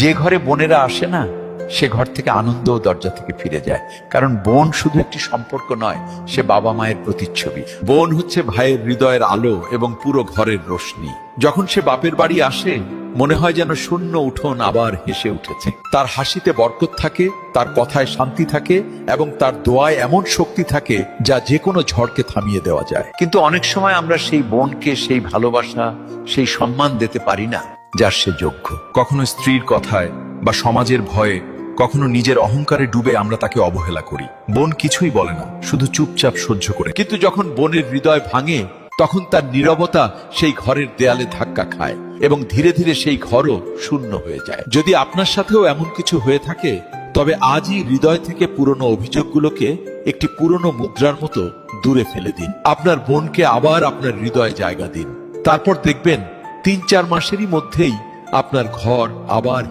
যে ঘরে বোনেরা আসে না, সে ঘর থেকে আনন্দ ও দরজা থেকে ফিরে যায়। কারণ বোন শুধু একটি সম্পর্ক নয়, সে বাবা মায়ের প্রতিচ্ছবি। বোন হচ্ছে ভাইয়ের হৃদয়ের আলো এবং পুরো ঘরের রোশনি। যখন সে বাপের বাড়ি আসে, মনে হয় যেন শূন্য উঠোন আবার হেসে উঠেছে। তার হাসিতে বরকত থাকে, তার কথায় শান্তি থাকে এবং তার দোয়ায় এমন শক্তি থাকে যা যে কোনো ঝড়কে থামিয়ে দেওয়া যায়। কিন্তু অনেক সময় আমরা সেই বোনকে সেই ভালোবাসা, সেই সম্মান দিতে পারি না যার সে যোগ্য। কখনো স্ত্রীর কথায় বা সমাজের ভয়ে, কখনো নিজের অহংকারে ডুবে আমরা তাকে অবহেলা করি। বোন কিছুই বলে না, শুধু চুপচাপ সহ্য করে। কিন্তু যখন বোনের হৃদয় ভাঙে, তখন তার নীরবতা সেই ঘরের দেয়ালে ধাক্কা খায় এবং ধীরে ধীরে সেই ঘরও শূন্য হয়ে যায়। যদি আপনার সাথেও এমন কিছু হয়ে থাকে, তবে আজই হৃদয় থেকে পুরনো অভিযোগগুলোকে একটি পুরনো মুদ্রার মতো দূরে ফেলে দিন। আপনার বোনকে আবার আপনার হৃদয়ে জায়গা দিন। তারপর দেখবেন ৩-৪ মাসেরই মধ্যেই আপনার ঘর আবার